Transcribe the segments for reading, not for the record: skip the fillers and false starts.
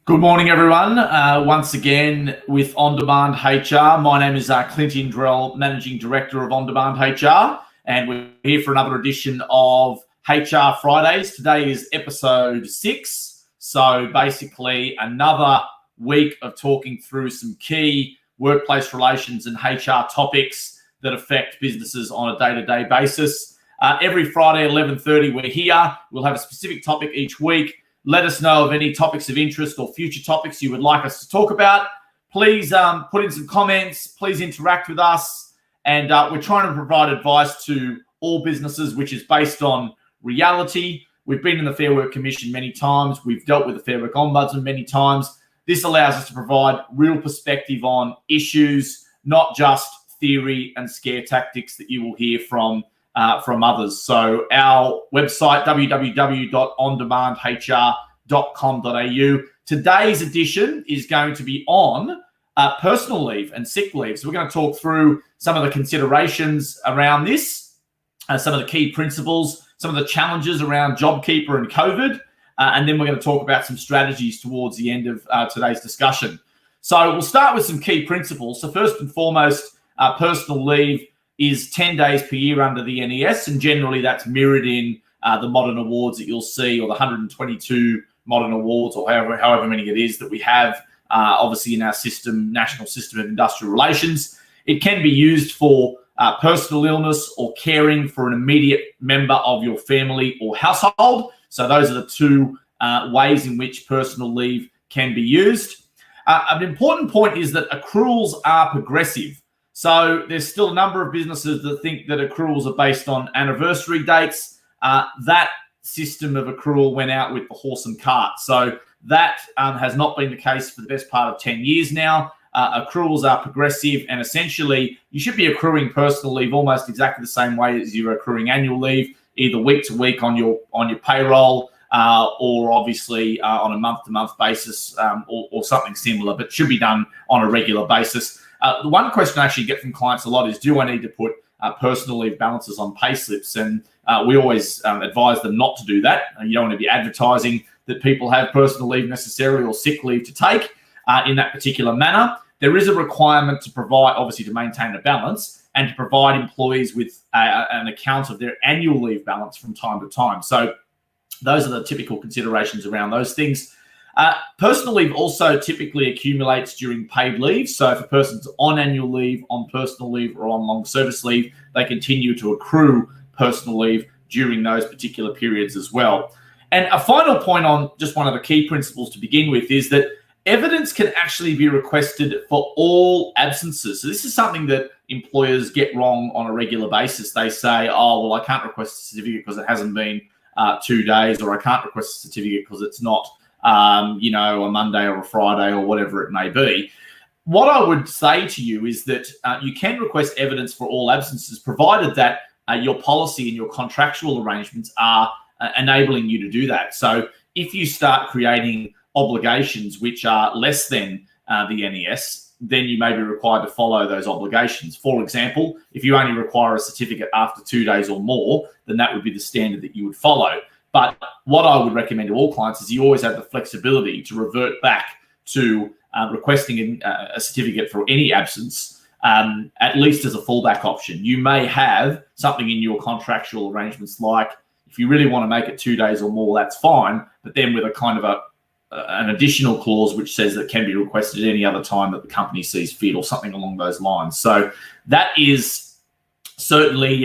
Good morning, everyone. Once again with On Demand HR. My name is Clint Indrell, Managing Director of On Demand HR, and we're here for another edition of HR Fridays. Today is episode 6. So basically another week of talking through some key workplace relations and HR topics that affect businesses on a day-to-day basis. Every Friday, 11:30, we're here. We'll have a specific topic each week. Let us know of any topics of interest or future topics you would like us to talk about. Please put in some comments. Please interact with us. And we're trying to provide advice to all businesses, which is based on reality. We've been in the Fair Work Commission many times. We've dealt with the Fair Work Ombudsman many times. This allows us to provide real perspective on issues, not just theory and scare tactics that you will hear from others. So our website, www.ondemandhr.com.au. Today's edition is going to be on personal leave and sick leave. So we're going to talk through some of the considerations around this, some of the key principles, some of the challenges around JobKeeper and COVID, and then we're going to talk about some strategies towards the end of today's discussion. So we'll start with some key principles. So first and foremost, personal leave is 10 days per year under the NES, and generally that's mirrored in the modern awards that you'll see, or the 122 modern awards, or however many it is that we have, obviously in our system, National System of Industrial Relations. It can be used for personal illness or caring for an immediate member of your family or household. So those are the two ways in which personal leave can be used. An important point is that accruals are progressive. So there's still a number of businesses that think that accruals are based on anniversary dates. That system of accrual went out with the horse and cart. So that has not been the case for the best part of 10 years now. Accruals are progressive, and essentially you should be accruing personal leave almost exactly the same way as you're accruing annual leave, either week to week on your payroll, or obviously on a month-to-month basis, or something similar, but should be done on a regular basis. The one question I actually get from clients a lot is, do I need to put personal leave balances on pay slips? And we always advise them not to do that. You don't want to be advertising that people have personal leave necessarily or sick leave to take in that particular manner. There is a requirement to provide, obviously, to maintain a balance and to provide employees with an account of their annual leave balance from time to time. So those are the typical considerations around those things. Personal leave also typically accumulates during paid leave. So if a person's on annual leave, on personal leave, or on long service leave, they continue to accrue personal leave during those particular periods as well. And a final point on just one of the key principles to begin with is that evidence can actually be requested for all absences. So this is something that employers get wrong on a regular basis. They say, oh, well, I can't request a certificate because it hasn't been 2 days, or I can't request a certificate because it's not a Monday or a Friday or whatever it may be. What I would say to you is that you can request evidence for all absences, provided that your policy and your contractual arrangements are enabling you to do that. So if you start creating obligations which are less than the NES, then you may be required to follow those obligations. For example, if you only require a certificate after 2 days or more, then that would be the standard that you would follow. But what I would recommend to all clients is you always have the flexibility to revert back to requesting a certificate for any absence, at least as a fallback option. You may have something in your contractual arrangements, like if you really want to make it 2 days or more, that's fine, but then with a kind of an additional clause which says that can be requested at any other time that the company sees fit, or something along those lines. So that is certainly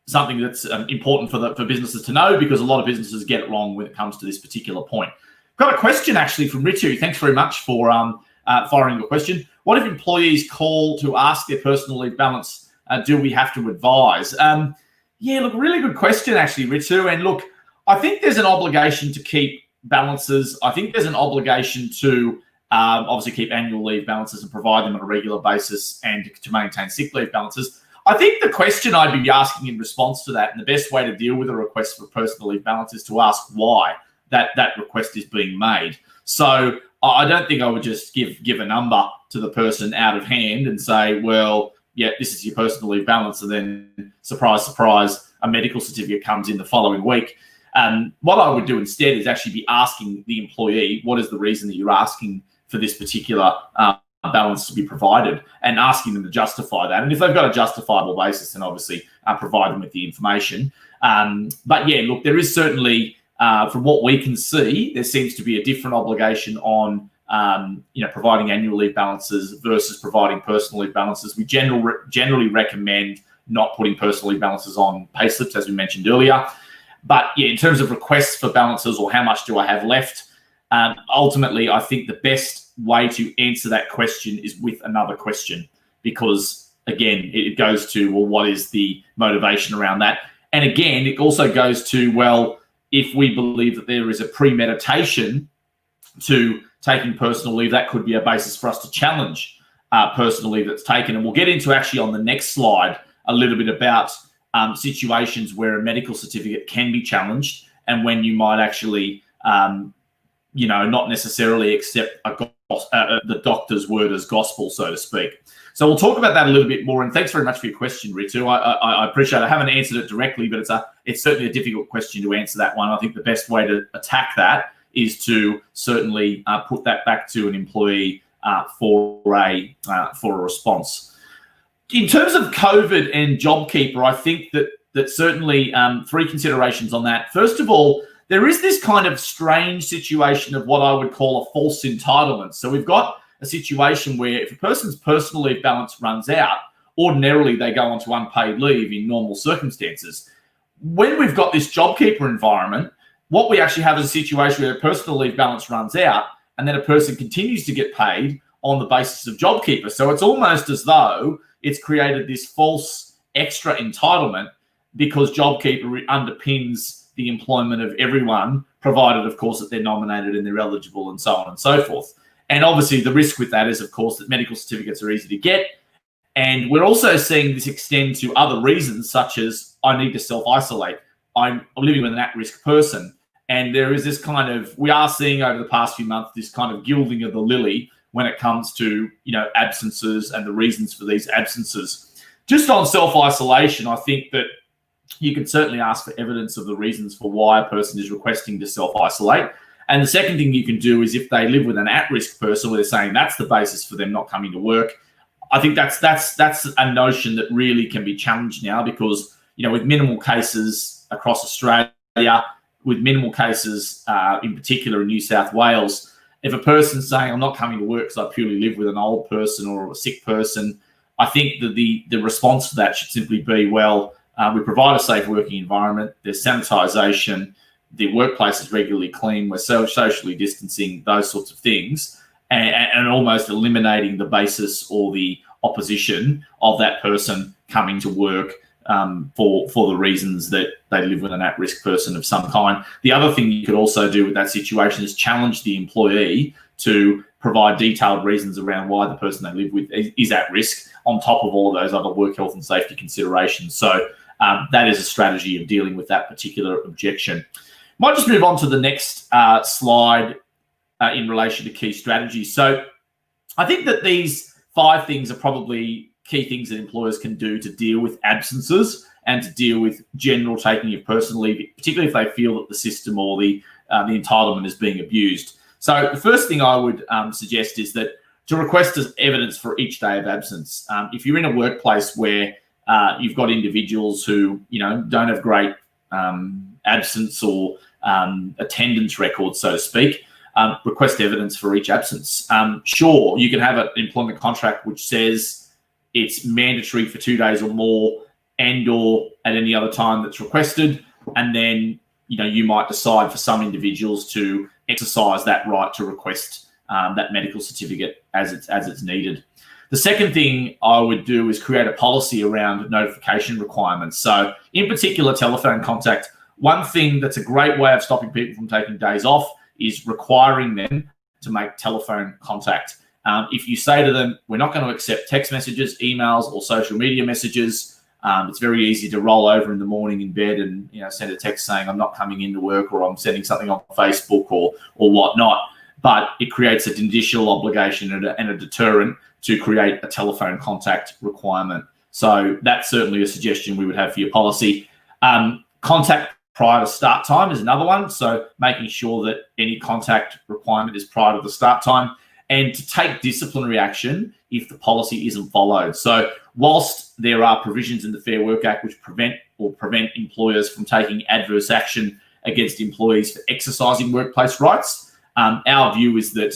something that's important for businesses to know, because a lot of businesses get it wrong when it comes to this particular point. Got a question actually from Ritu. Thanks very much for firing your question. What if employees call to ask their personal leave balance? Do we have to advise? Look, really good question actually, Ritu. And look, I think there's an obligation to keep balances. I think there's an obligation to obviously keep annual leave balances and provide them on a regular basis, and to maintain sick leave balances. I think the question I'd be asking in response to that, and the best way to deal with a request for personal leave balance, is to ask why that request is being made. So I don't think I would just give a number to the person out of hand and say, well, yeah, this is your personal leave balance, and then surprise, surprise, a medical certificate comes in the following week. What I would do instead is actually be asking the employee, what is the reason that you're asking for this particular balance to be provided, and asking them to justify that. And if they've got a justifiable basis, then obviously provide them with the information. But yeah, look, there is certainly, from what we can see, there seems to be a different obligation on providing annual leave balances versus providing personal leave balances. We generally recommend not putting personal leave balances on payslips, as we mentioned earlier. But yeah, in terms of requests for balances or how much do I have left, ultimately, I think the best way to answer that question is with another question, because again, it goes to, well, what is the motivation around that? And again, it also goes to, well, if we believe that there is a premeditation to taking personal leave, that could be a basis for us to challenge personal leave that's taken. And we'll get into actually on the next slide a little bit about situations where a medical certificate can be challenged and when you might actually, not necessarily accept the doctor's word as gospel, so to speak. So we'll talk about that a little bit more. And thanks very much for your question, Ritu. I appreciate it. I haven't answered it directly, but it's certainly a difficult question to answer that one. I think the best way to attack that is to certainly put that back to an employee for a response. In terms of COVID and JobKeeper, I think that certainly three considerations on that. First of all, there is this kind of strange situation of what I would call a false entitlement. So we've got a situation where if a person's personal leave balance runs out, ordinarily they go onto unpaid leave in normal circumstances. When we've got this JobKeeper environment, what we actually have is a situation where a personal leave balance runs out and then a person continues to get paid on the basis of JobKeeper. So it's almost as though it's created this false extra entitlement because JobKeeper underpins the employment of everyone, provided, of course, that they're nominated and they're eligible and so on and so forth. And obviously the risk with that is, of course, that medical certificates are easy to get. And we're also seeing this extend to other reasons, such as I need to self-isolate. I'm living with an at-risk person. And there is this kind of, we are seeing over the past few months, this kind of gilding of the lily when it comes to, absences and the reasons for these absences. Just on self-isolation, I think that you can certainly ask for evidence of the reasons for why a person is requesting to self-isolate. And the second thing you can do is if they live with an at-risk person where they're saying that's the basis for them not coming to work, I think that's a notion that really can be challenged now because, with minimal cases across Australia, with minimal cases in particular in New South Wales, if a person's saying I'm not coming to work because I purely live with an old person or a sick person, I think that the response to that should simply be, well, we provide a safe working environment, there's sanitisation, the workplace is regularly clean, we're socially distancing, those sorts of things, and almost eliminating the basis or the opposition of that person coming to work for the reasons that they live with an at-risk person of some kind. The other thing you could also do with that situation is challenge the employee to provide detailed reasons around why the person they live with is at risk on top of all of those other work health and safety considerations. So that is a strategy of dealing with that particular objection. Might just move on to the next slide in relation to key strategies. So I think that these 5 things are probably key things that employers can do to deal with absences and to deal with general taking of personal leave, particularly if they feel that the system or the entitlement is being abused. So the first thing I would suggest is that to request evidence for each day of absence. If you're in a workplace where you've got individuals who don't have great absence or attendance records, so to speak, request evidence for each absence. Sure, you can have an employment contract which says it's mandatory for 2 days or more and or at any other time that's requested. And then, you might decide for some individuals to exercise that right to request that medical certificate as it's needed. The second thing I would do is create a policy around notification requirements. So in particular, telephone contact. One thing that's a great way of stopping people from taking days off is requiring them to make telephone contact. If you say to them, we're not going to accept text messages, emails, or social media messages, it's very easy to roll over in the morning in bed and send a text saying I'm not coming into work or I'm sending something on Facebook or whatnot. But it creates an additional obligation and a deterrent to create a telephone contact requirement. So that's certainly a suggestion we would have for your policy. Contact prior to start time is another one. So making sure that any contact requirement is prior to the start time, and to take disciplinary action if the policy isn't followed. So whilst there are provisions in the Fair Work Act which prevent employers from taking adverse action against employees for exercising workplace rights, our view is that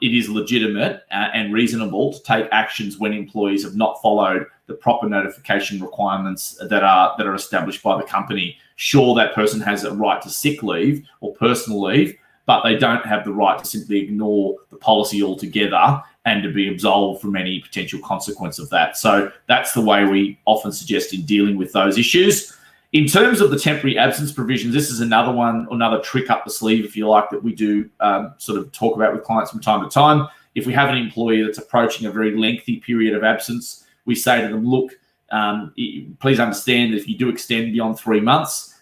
it is legitimate and reasonable to take actions when employees have not followed the proper notification requirements that are established by the company. Sure, that person has a right to sick leave or personal leave, but they don't have the right to simply ignore the policy altogether and to be absolved from any potential consequence of that. So that's the way we often suggest in dealing with those issues. In terms of the temporary absence provisions, this is another trick up the sleeve, if you like, that we do sort of talk about with clients from time to time. If we have an employee that's approaching a very lengthy period of absence, we say to them, look, please understand that if you do extend beyond 3 months,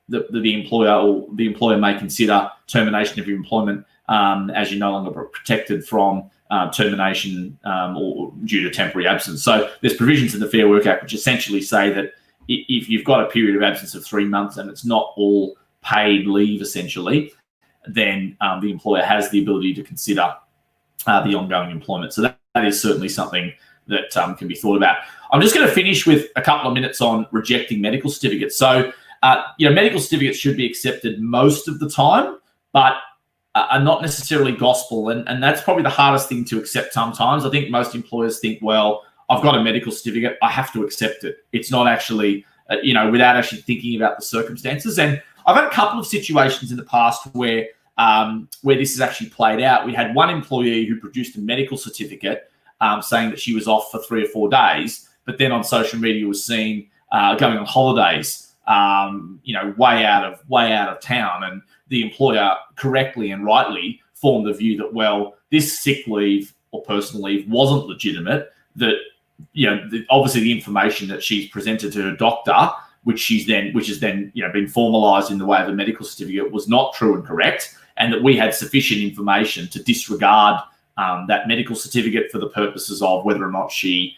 the employer may consider termination of your employment as you're no longer protected from termination or due to temporary absence. So there's provisions in the Fair Work Act which essentially say that if you've got a period of absence of 3 months and it's not all paid leave, essentially, then the employer has the ability to consider the ongoing employment. So that is certainly something that can be thought about. I'm just going to finish with a couple of minutes on rejecting medical certificates. So, medical certificates should be accepted most of the time, but are not necessarily gospel. And that's probably the hardest thing to accept sometimes. I think most employers think, well, I've got a medical certificate, I have to accept it. It's not actually, without actually thinking about the circumstances. And I've had a couple of situations in the past where this has actually played out. We had one employee who produced a medical certificate saying that she was off for 3 or 4 days, but then on social media was seen going on holidays, way out of town. And the employer correctly and rightly formed the view that, well, this sick leave or personal leave wasn't legitimate, that obviously the information that she's presented to her doctor, which has then been formalised in the way of a medical certificate, was not true and correct, and that we had sufficient information to disregard that medical certificate for the purposes of whether or not she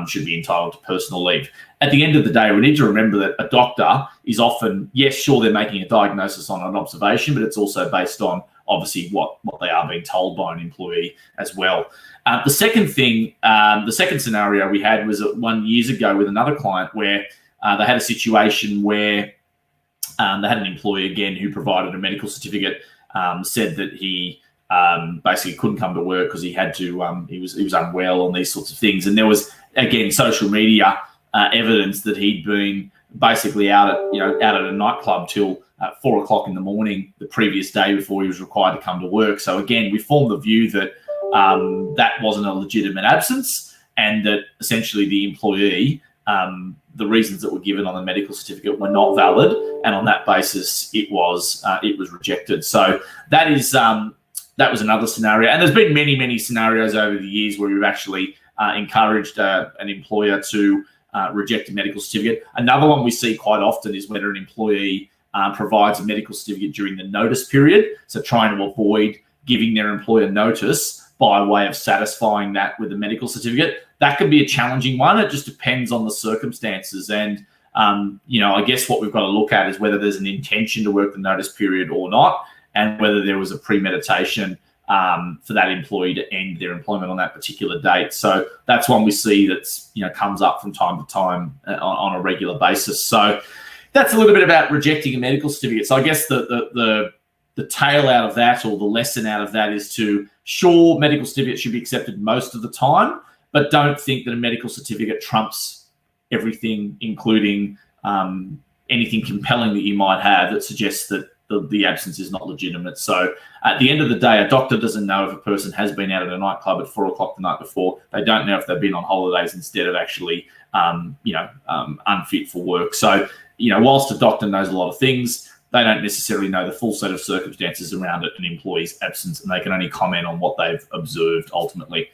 should be entitled to personal leave. At the end of the day, we need to remember that a doctor is often, yes, sure, they're making a diagnosis on an observation, but it's also based on obviously what they are being told by an employee as well. The second scenario we had was 1 year ago with another client where they had a situation where they had an employee again who provided a medical certificate, said that he basically couldn't come to work because he had to, he was unwell and these sorts of things. And there was, again, social media evidence that he'd been basically out at a nightclub till 4 o'clock in the morning the previous day before he was required to come to work. So again, we formed the view that that wasn't a legitimate absence, and that essentially the employee, the reasons that were given on the medical certificate were not valid, and on that basis it was rejected. So that was another scenario. And there's been many scenarios over the years where we've actually encouraged an employer to reject a medical certificate. Another one we see quite often is whether an employee provides a medical certificate during the notice period, so trying to avoid giving their employer notice by way of satisfying that with a medical certificate. That can be a challenging one. It just depends on the circumstances. And, I guess what we've got to look at is whether there's an intention to work the notice period or not, and whether there was a premeditation for that employee to end their employment on that particular date. So that's one we see that's, comes up from time to time on a regular basis. So that's a little bit about rejecting a medical certificate. So I guess the tail out of that, or the lesson out of that, is to, sure, medical certificates should be accepted most of the time, but don't think that a medical certificate trumps everything, including anything compelling that you might have that suggests that the absence is not legitimate. So at the end of the day, a doctor doesn't know if a person has been out at a nightclub at 4 o'clock the night before. They don't know if they've been on holidays instead of actually, unfit for work. So, whilst a doctor knows a lot of things, they don't necessarily know the full set of circumstances around an employee's absence, and they can only comment on what they've observed ultimately.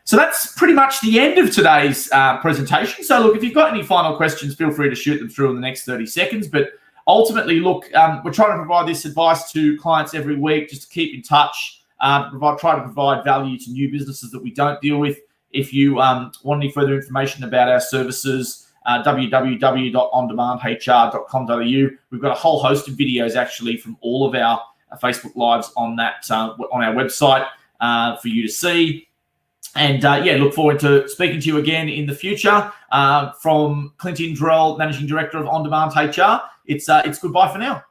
So that's pretty much the end of today's presentation. So look, if you've got any final questions, feel free to shoot them through in the next 30 seconds. But ultimately, look, we're trying to provide this advice to clients every week just to keep in touch, try to provide value to new businesses that we don't deal with. If you want any further information about our services, www.ondemandhr.com.au. We've got a whole host of videos actually from all of our Facebook Lives on that on our website for you to see. And look forward to speaking to you again in the future. From Clint Indrell, Managing Director of On Demand HR, it's goodbye for now.